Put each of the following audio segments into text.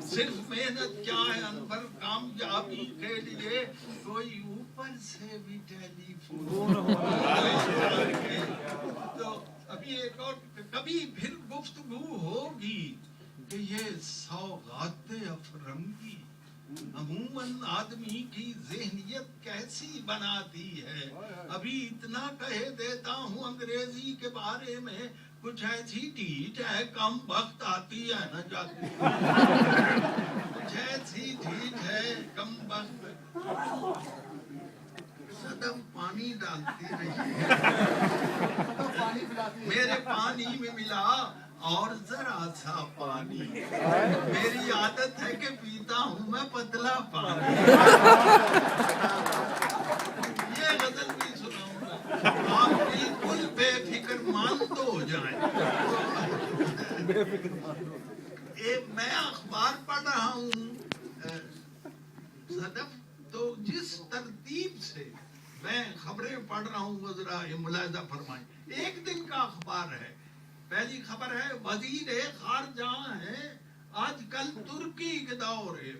صرف محنت کیا ہے انور کامیابی کے لیے کوئی اوپر سے بھی ٹیلی فون تو ابھی ایک اور کبھی پھر گفتگو ہوگی کہ یہ سوغات افرنگی عموماً آدمی کی ذہنیت کیسی بناتی ہے. ابھی اتنا کہہ دیتا ہوں انگریزی کے بارے میں کچھ ایسی ڈھیٹ ہے کم وقت آتی ہے نا جاتی کچھ ایسی ڈھیٹ ہے کم وقت صدف پانی ڈالتی رہی میرے پانی میں ملا اور ذرا سا پانی میری عادت ہے کہ پیتا ہوں میں پتلا پانی یہ غزل بھی سناؤں گا آپ بالکل بے فکر ماند ہو جائیں. میں اخبار پڑھ رہا ہوں صدف تو جس ترتیب سے میں خبریں پڑھ رہا ہوں وہ ذرا ملاحظہ فرمائیں. ایک دن کا اخبار ہے. پہلی خبر ہے وزیر خارجہ ہے آج کل ترکی کے دور ہے.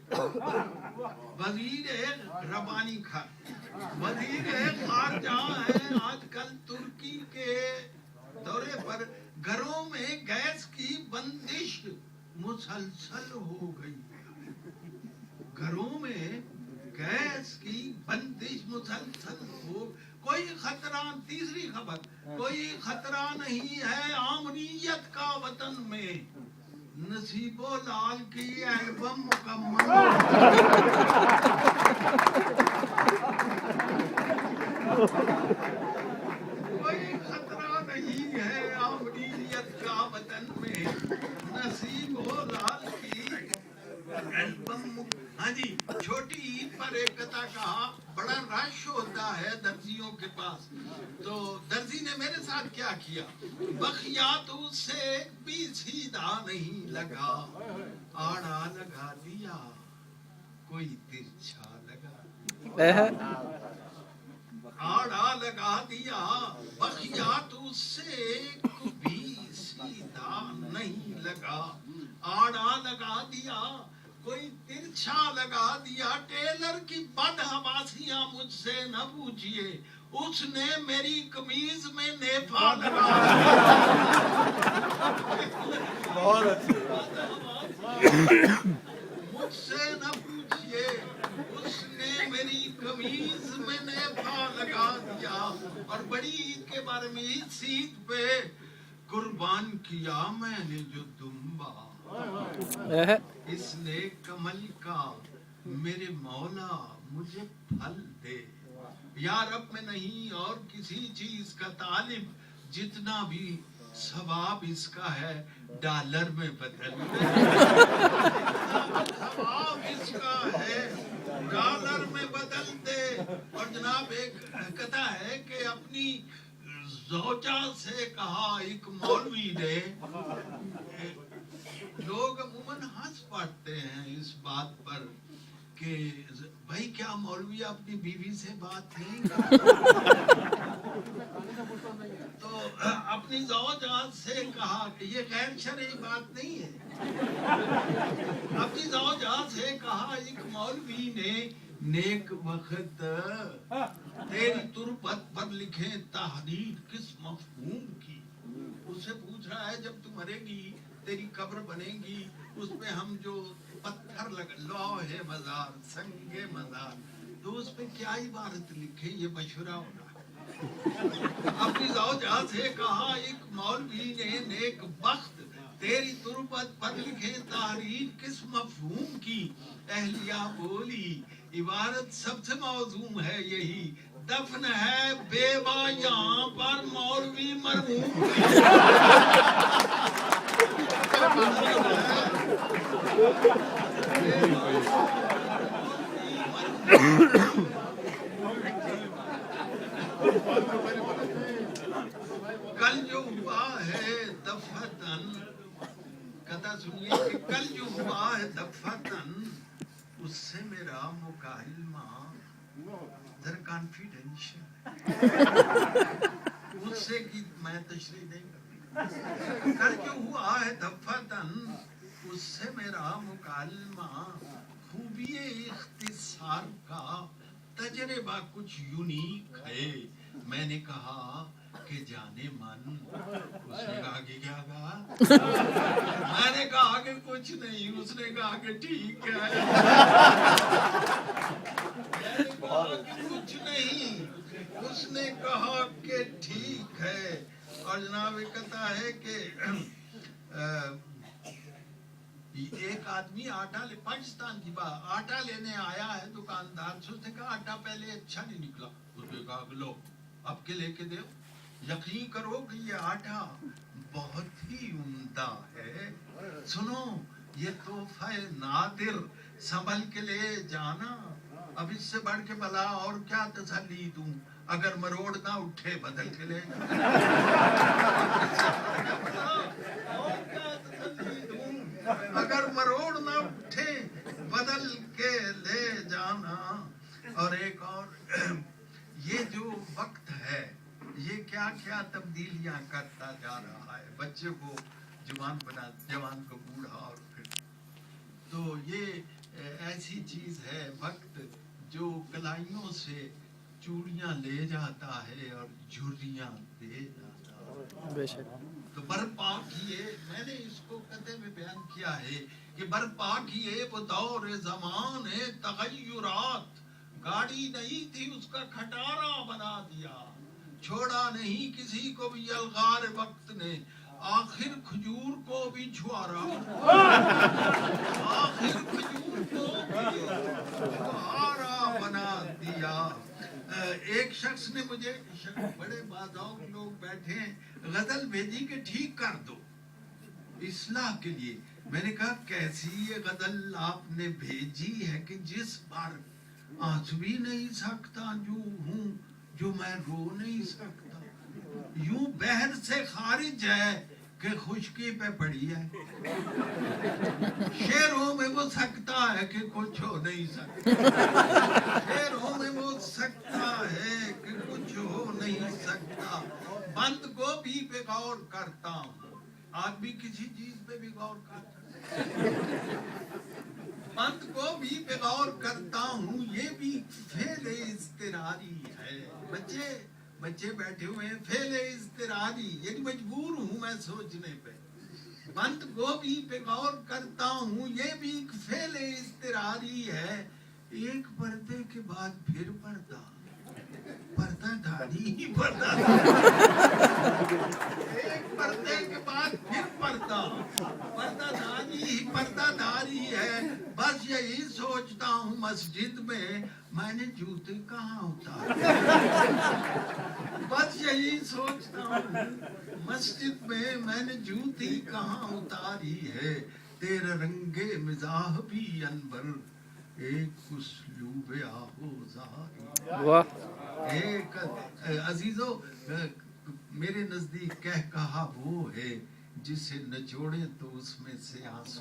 وزیر ربانی وزیر خارجہ ہے آج کل ترکی کے دورے پر. گھروں میں گیس کی بندش مسلسل ہو گئی. گھروں میں گیس کی بندش مسلسل ہو. کوئی خطرہ تیسری خبر کوئی خطرہ نہیں ہے آمریت کا وطن میں. نصیب و لال کی البم مکمل کوئی خطرہ نہیں ہے آمریت کا وطن میں. نصیب و لال کی البم. ہاں جی چھوٹی عید پر ایک قطعہ کہا بڑا رش ہوتا ہے درزیوں کے پاس تو درزی نے میرے ساتھ کیا کیا بخیات اس سے بھی سیدھا نہیں لگا آڑا لگا دیا کوئی ترچھا لگا آڑا لگا دیا بخیات اس سے بھی سیدھا نہیں لگا آڑا لگا دیا کوئی ترچھا لگا دیا. ٹیلر کی بدحواسیاں مجھ سے نہ پوچھئے اس نے میری قمیض میں نیفا لگا بہت اچھے مجھ سے نہ پوچھئے اس نے میری قمیض میں نیفا لگا دیا. اور بڑی عید کے بارے میں اس عید پہ قربان کیا میں نے جو دمبا اس نے کمل کا میرے مولا مجھے پھل دے. یار اب میں نہیں اور کسی چیز کا طالب جتنا بھی ثواب اس کا ہے ڈالر میں بدل دے. ثواب اس کا ہے ڈالر میں بدل دے. اور جناب ایک قطعہ ہے کہ اپنی زوجہ سے کہا ایک مولوی نے. لوگ عموماً ہنس پڑتے ہیں اس بات پر کہ بھائی کیا مولوی اپنی بیوی سے بات نہیں کرتا تو اپنی زوجہ سے کہا کہ یہ غیر شرعی بات نہیں ہے. اپنی زوجہ سے کہا ایک مولوی نے نیک وقت تیری تربت پر لکھیں تحریر کس مفہوم کی. اس سے پوچھ رہا ہے جب تم مرے گی تیری قبر بنے گی اس پہ ہم جو پتھر لوح مزار سنگ مزار تو اس پہ کیا عبارت لکھے یہ مشورہ ہونا. اپنی زوجہ سے کہا ایک مولوی نے نیک بخت تیری تربت پر لکھے تحریر کس مفہوم کی. اہلیہ بولی عبارت سب سے موزوں ہے یہی دفن ہے بیوہ یہاں پر مولوی مرحوم کل جو ہوا ہے دفتن کہتا سنیے کہ کل جو ہوا ہے دفتن اس سے میرا مکالمہ در کانفیڈنشل اس سے کی میں تشریح نہیں کرتی. کل جو ہوا ہے دفتن اس سے میرا مکالمہ خوبی اختصار کا تجربہ کچھ یونیک ہے. میں نے کہا کہ جانے من. اس نے کہا کہ کیا کہا؟ میں نے کہا کہ کچھ نہیں. اس نے کہا کہ ٹھیک ہے. میں نے کہا کہ کچھ نہیں. اس نے کہا کہ ٹھیک ہے. اور جناب یہ کہتا ہے کہ ایک آدمی پاکستان کی بات آٹا لینے آیا ہے دکاندار سے. اس نے کہا آٹا پہلے اچھا نہیں نکلا. اس نے کہا کہ لو اب کے لے کے دو. یقین کرو کہ یہ آٹا بہت ہی عمدہ ہے. سنو یہ تحفہ نادر سنبھل کے لے جانا. اب اس سے بڑھ کے بلا اور کیا تسلی دوں. اگر مروڑ نہ اٹھے بدل کے لے جانا. اگر مروڑ نہ اٹھے بدل کے لے جانا. اور ایک اور یہ جو وقت ہے یہ کیا کیا تبدیلیاں کرتا جا رہا ہے. بچے کو جوان بنا, جوان کو بوڑھا, اور پھر تو یہ ایسی چیز ہے وقت جو کلائیوں سے چوڑیاں لے جاتا ہے اور جھریاں دے جاتا ہے. بے شک. تو برپا کیے. میں نے اس کو قطعے میں بیان کیا ہے کہ برپا کیے وہ دور زمان ہے تغیرات. گاڑی نہیں تھی اس کا کھٹارا بنا دیا. چھوڑا نہیں کسی کو بھی الغار وقت نے. آخر کھجور کو بھی چھوارا. آخر کھجور کو بھی چھوارا بنا دیا. ایک شخص نے مجھے, بڑے بازاؤ لوگ بیٹھے ہیں, غزل بھیجی کہ ٹھیک کر دو اصلاح کے لیے. میں نے کہا کیسی یہ غزل آپ نے بھیجی ہے کہ جس بار آنسو بھی نہیں سکتا جو ہوں, جو میں رو نہیں سکتا. یوں بحر سے خارج ہے کہ خشکی پہ پڑی ہے. شعروں میں وہ سکتا ہے کہ کچھ ہو نہیں سکتا. شعروں میں وہ سکتا ہے کہ کچھ ہو نہیں سکتا. بند گوبھی پہ غور کرتا ہوں. آدمی کسی چیز پہ بھی غور کرتا ہے. بند گوبھی پہ غور کرتا ہوں. یہ بھی فعل اضطراری ہے. بچے بیٹھے ہوئے ہیں. فعل اضطراری یعنی مجبور ہوں میں سوچنے پہ. بند گوبھی پہ غور کرتا ہوں. یہ بھی ایک فعل اضطراری ہے. ایک پردے کے بعد پھر پردہ. پردہ دھاری ہی پردہ. ایک پردے کے بعد پھر پردہ. پردہ دھاری ہی پردہ دھاری ہے. بس یہی سوچتا ہوں مسجد میں نے جوتے کہاں اتارے. بس یہی سوچتا ہوں مسجد میں نے جوتی کہاں اتاری ہے. تیرے رنگے مزاح بھی انور ایک اسلوب آہوزاری. واہ. ایک عزیزو میرے نزدیک کہا وہ ہے جسے نچوڑے تو اس میں سے آنسو.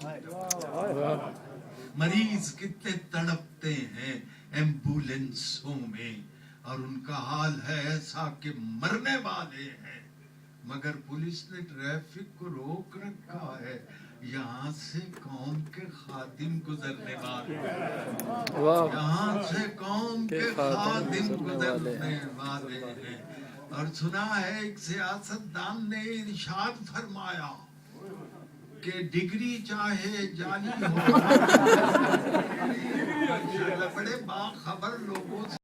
مریض کتنے تڑپتے ہیں ایمبولینسوں میں اور ان کا حال ہے ایسا کہ مرنے والے ہیں. مگر پولیس نے ٹریفک کو روک رکھا ہے. یہاں سے قوم کے خادم گزرنے والے ہیں. یہاں سے قوم کے خادم گزرنے والے ہیں. اور سنا ہے ایک سیاستدان نے ارشاد فرمایا کہ ڈگری چاہے جعلی ہو. بڑے باخبر لوگوں سے